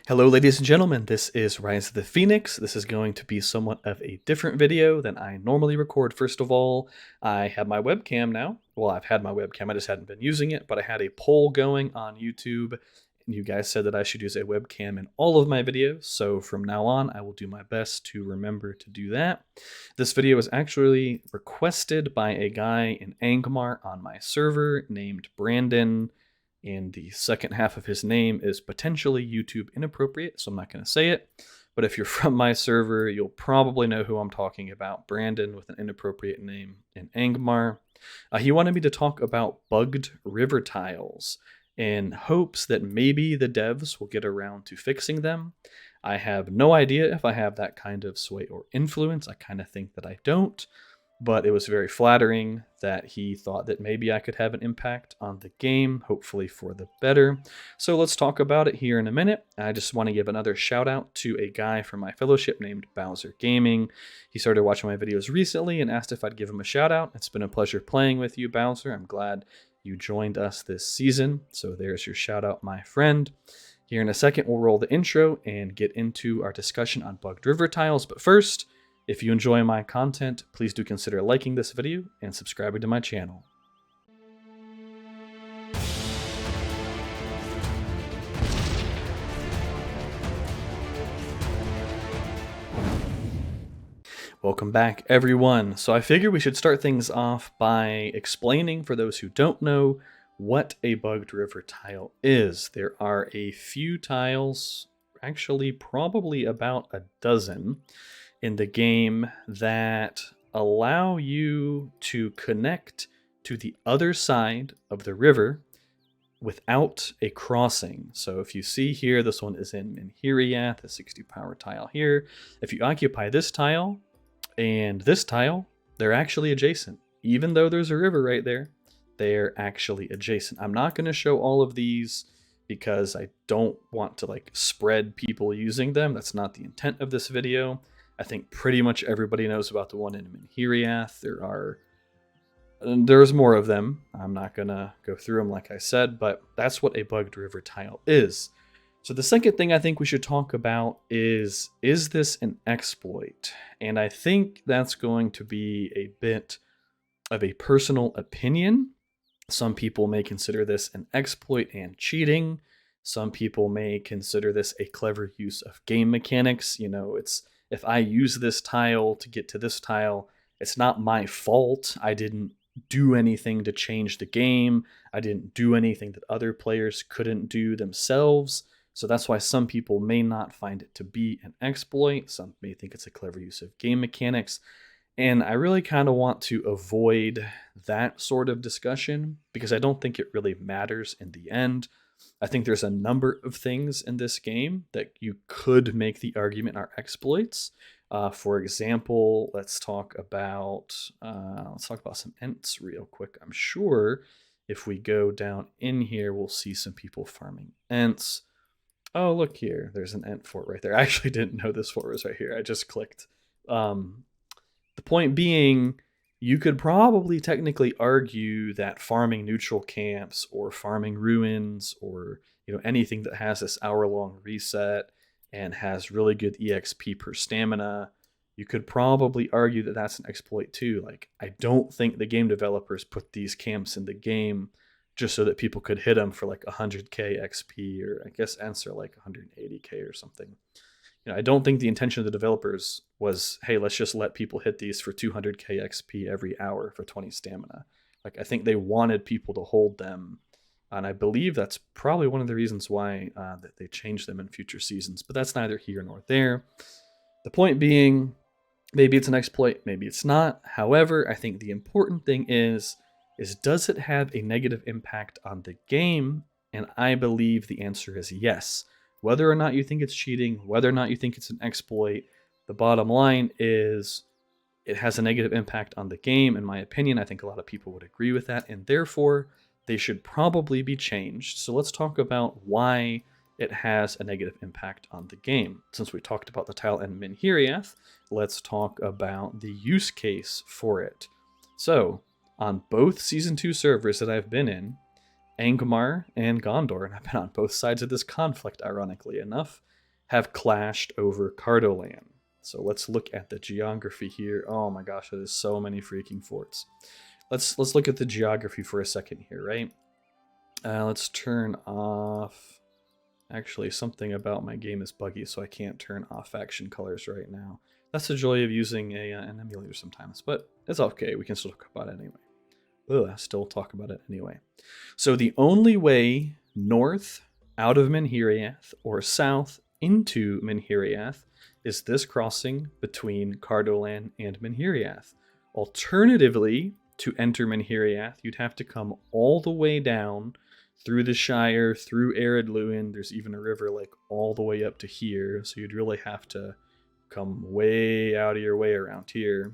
Hello, ladies and gentlemen. This is Rise of the Phoenix. This is going to be somewhat of a different video than I normally record. First of all, I have my webcam now. Well, I've had my webcam. I just hadn't been using it, but I had a poll going on YouTube, and you guys said that I should use a webcam in all of my videos. So from now on, I will do my best to remember to do that. This video was actually requested by a guy in Angmar on my server named Brandon. And the second half of his name is potentially YouTube inappropriate, so I'm not going to say it. But if you're from my server, you'll probably know who I'm talking about. Brandon with an inappropriate name in Angmar. He wanted me to talk about bugged river tiles in hopes that maybe the devs will get around to fixing them. I have no idea if I have that kind of sway or influence. I kind of think that I don't. But it was very flattering that he thought that maybe I could have an impact on the game, hopefully for the better. So let's talk about it here in a minute. I just want to give another shout out to a guy from my fellowship named Bowser Gaming. He started watching my videos recently and asked if I'd give him a shout out. It's been a pleasure playing with you, Bowser. I'm glad you joined us this season. So there's your shout out, my friend. Here in a second, we'll roll the intro and get into our discussion on bugged river tiles. But first, if you enjoy my content, please do consider liking this video and subscribing to my channel. Welcome back, everyone. So I figure we should start things off by explaining, for those who don't know, what a bugged river tile is. There are a few tiles, actually probably about a dozen, in the game that allow you to connect to the other side of the river without a crossing. So if you see here, this one is in Minhiriath, a 60 power tile here. If you occupy this tile and this tile, they're actually adjacent. Even though there's a river right there, they're actually adjacent. I'm not going to show all of these because I don't want to spread people using them. That's not the intent of this video. I think pretty much everybody knows about the one in Minhiriath. There's more of them. I'm not going to go through them like I said, but that's what a bugged river tile is. So the second thing I think we should talk about is this an exploit? And I think that's going to be a bit of a personal opinion. Some people may consider this an exploit and cheating. Some people may consider this a clever use of game mechanics. You know, if I use this tile to get to this tile, it's not my fault. I didn't do anything to change the game. I didn't do anything that other players couldn't do themselves. So that's why some people may not find it to be an exploit. Some may think it's a clever use of game mechanics. And I really kind of want to avoid that sort of discussion because I don't think it really matters in the end. I think there's a number of things in this game that you could make the argument are exploits. For example, let's talk about some Ents real quick. I'm sure if we go down in here, we'll see some people farming Ents. Oh, look here. There's an Ent fort right there. I actually didn't know this fort was right here. I just clicked. The point being, you could probably technically argue that farming neutral camps or farming ruins or anything that has this hour-long reset and has really good EXP per stamina, you could probably argue that that's an exploit too. Like, I don't think the game developers put these camps in the game just so that people could hit them for like 100k XP, or I guess Ents are like 180k or something. I don't think the intention of the developers was, hey, let's just let people hit these for 200k XP every hour for 20 stamina. I think they wanted people to hold them, and I believe that's probably one of the reasons why that they changed them in future seasons. But that's neither here nor there. The point being, maybe it's an exploit, maybe it's not. However, I think the important thing is does it have a negative impact on the game? And I believe the answer is yes. Whether or not you think it's cheating, whether or not you think it's an exploit, the bottom line is it has a negative impact on the game. In my opinion, I think a lot of people would agree with that, and therefore they should probably be changed. So let's talk about why it has a negative impact on the game. Since we talked about the tile in Minhiriath, let's talk about the use case for it. So on both Season 2 servers that I've been in, Angmar and Gondor, and I've been on both sides of this conflict, ironically enough, have clashed over Cardolan. So let's look at the geography here. Oh my gosh, there's so many freaking forts. Let's look at the geography for a second here, right? Let's turn off. Actually, something about my game is buggy, so I can't turn off faction colors right now. That's the joy of using an emulator sometimes, but it's okay. We can still talk about it anyway. Still talk about it anyway. So the only way north out of Minhiriath or south into Minhiriath is this crossing between Cardolan and Minhiriath. Alternatively, to enter Minhiriath, you'd have to come all the way down through the Shire, through Ered Luin. There's even a river like all the way up to here, so you'd really have to come way out of your way around here,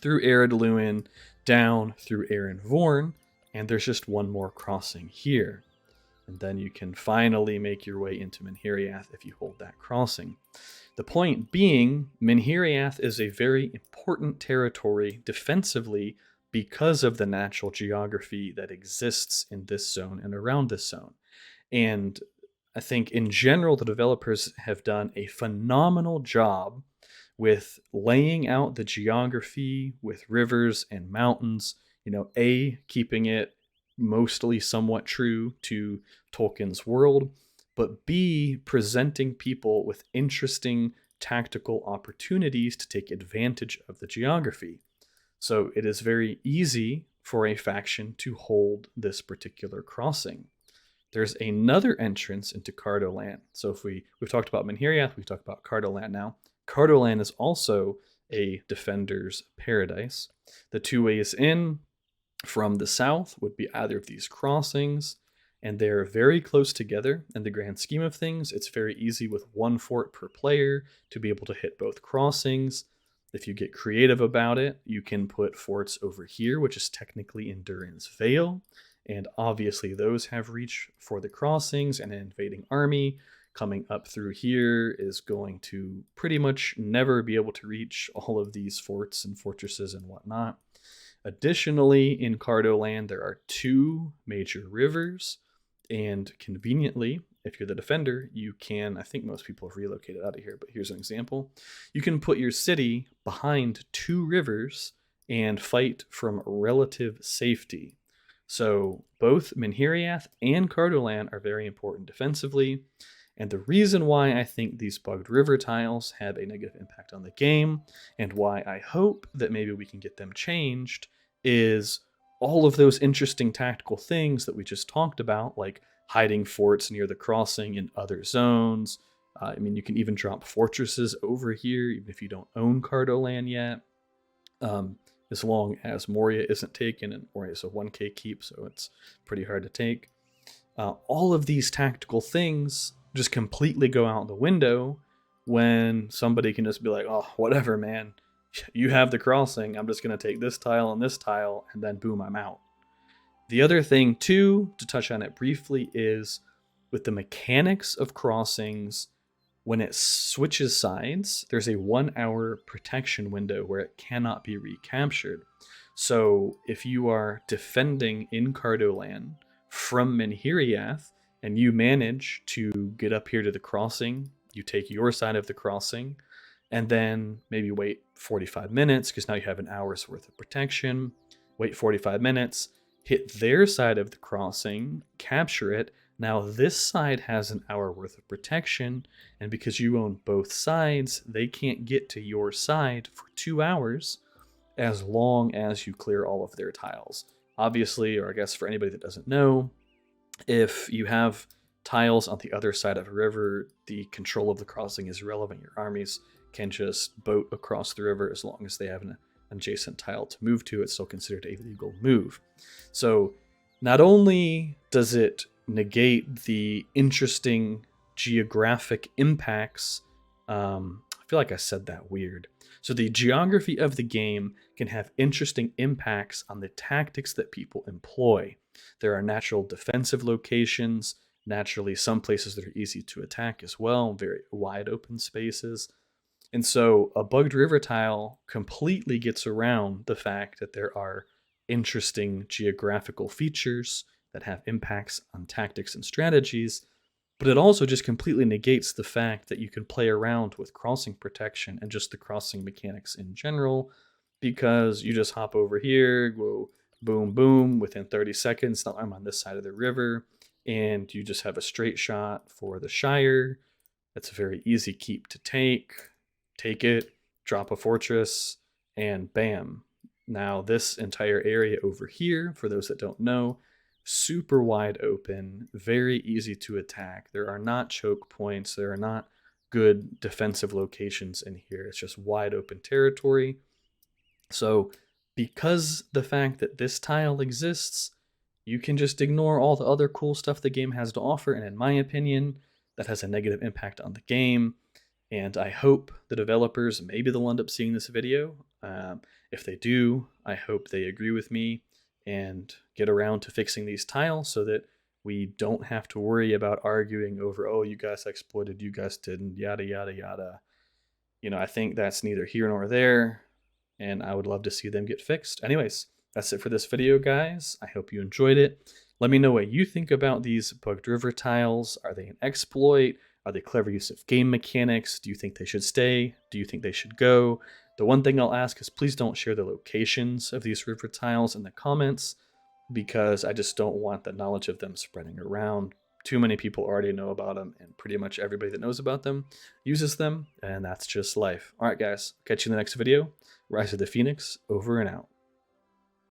through Ered Luin, down through Aaron Vorn, and there's just one more crossing here. And then you can finally make your way into Minhiriath if you hold that crossing. The point being, Minhiriath is a very important territory defensively because of the natural geography that exists in this zone and around this zone. And I think in general, the developers have done a phenomenal job with laying out the geography with rivers and mountains, keeping it mostly somewhat true to Tolkien's world, but B, presenting people with interesting tactical opportunities to take advantage of the geography. So it is very easy for a faction to hold this particular crossing. There's another entrance into Cardolan. So if we've talked about Minhiriath, we've talked about Cardolan now. Cardolan is also a defender's paradise. The two ways in from the south would be either of these crossings, and they're very close together in the grand scheme of things. It's very easy with one fort per player to be able to hit both crossings. If you get creative about it, you can put forts over here, which is technically in Durin's Vale, and obviously those have reach for the crossings, and an invading army coming up through here is going to pretty much never be able to reach all of these forts and fortresses and whatnot. Additionally, in Cardolan, there are two major rivers, and conveniently, if you're the defender, you can, I think most people have relocated out of here, but here's an example. You can put your city behind two rivers and fight from relative safety. So both Minhiriath and Cardolan are very important defensively. And the reason why I think these bugged river tiles have a negative impact on the game, and why I hope that maybe we can get them changed, is all of those interesting tactical things that we just talked about, like hiding forts near the crossing in other zones. You can even drop fortresses over here, even if you don't own Cardolan yet, as long as Moria isn't taken, and Moria is a 1k keep, so it's pretty hard to take. All of these tactical things just completely go out the window when somebody can just be like, oh, whatever, man. You have the crossing. I'm just going to take this tile and this tile, and then boom, I'm out. The other thing, too, to touch on it briefly, is with the mechanics of crossings, when it switches sides, there's a 1 hour protection window where it cannot be recaptured. So if you are defending in Cardolan from Minhiriath, and you manage to get up here to the crossing, you take your side of the crossing, and then maybe wait 45 minutes, because now you have an hour's worth of protection. Wait 45 minutes, hit their side of the crossing, capture it. Now this side has an hour worth of protection, and because you own both sides, they can't get to your side for 2 hours as long as you clear all of their tiles. Obviously, or I guess for anybody that doesn't know, if you have tiles on the other side of a river, the control of the crossing is irrelevant. Your armies can just boat across the river as long as they have an adjacent tile to move to. It's still considered a legal move. So not only does it negate the interesting geographic impacts, I feel like I said that weird. So the geography of the game can have interesting impacts on the tactics that people employ. There are natural defensive locations, naturally some places that are easy to attack as well, very wide open spaces. And so a bugged river tile completely gets around the fact that there are interesting geographical features that have impacts on tactics and strategies, but it also just completely negates the fact that you can play around with crossing protection and just the crossing mechanics in general, because you just hop over here, go boom, boom, within 30 seconds. Now I'm on this side of the river, and you just have a straight shot for the Shire. It's a very easy keep to take. Take it, drop a fortress, and bam. Now, this entire area over here, for those that don't know, super wide open, very easy to attack. There are not choke points, there are not good defensive locations in here. It's just wide open territory. So, because the fact that this tile exists, you can just ignore all the other cool stuff the game has to offer, and in my opinion, that has a negative impact on the game. And I hope the developers, maybe they'll end up seeing this video. If they do, I hope they agree with me and get around to fixing these tiles so that we don't have to worry about arguing over, oh, you guys exploited, you guys didn't, yada, yada, yada. I think that's neither here nor there, and I would love to see them get fixed. Anyways, that's it for this video, guys. I hope you enjoyed it. Let me know what you think about these bugged river tiles. Are they an exploit? Are they clever use of game mechanics? Do you think they should stay? Do you think they should go? The one thing I'll ask is please don't share the locations of these river tiles in the comments, because I just don't want the knowledge of them spreading around. Too many people already know about them, and pretty much everybody that knows about them uses them, and that's just life. All right, guys, catch you in the next video. Rise of the Phoenix, over and out.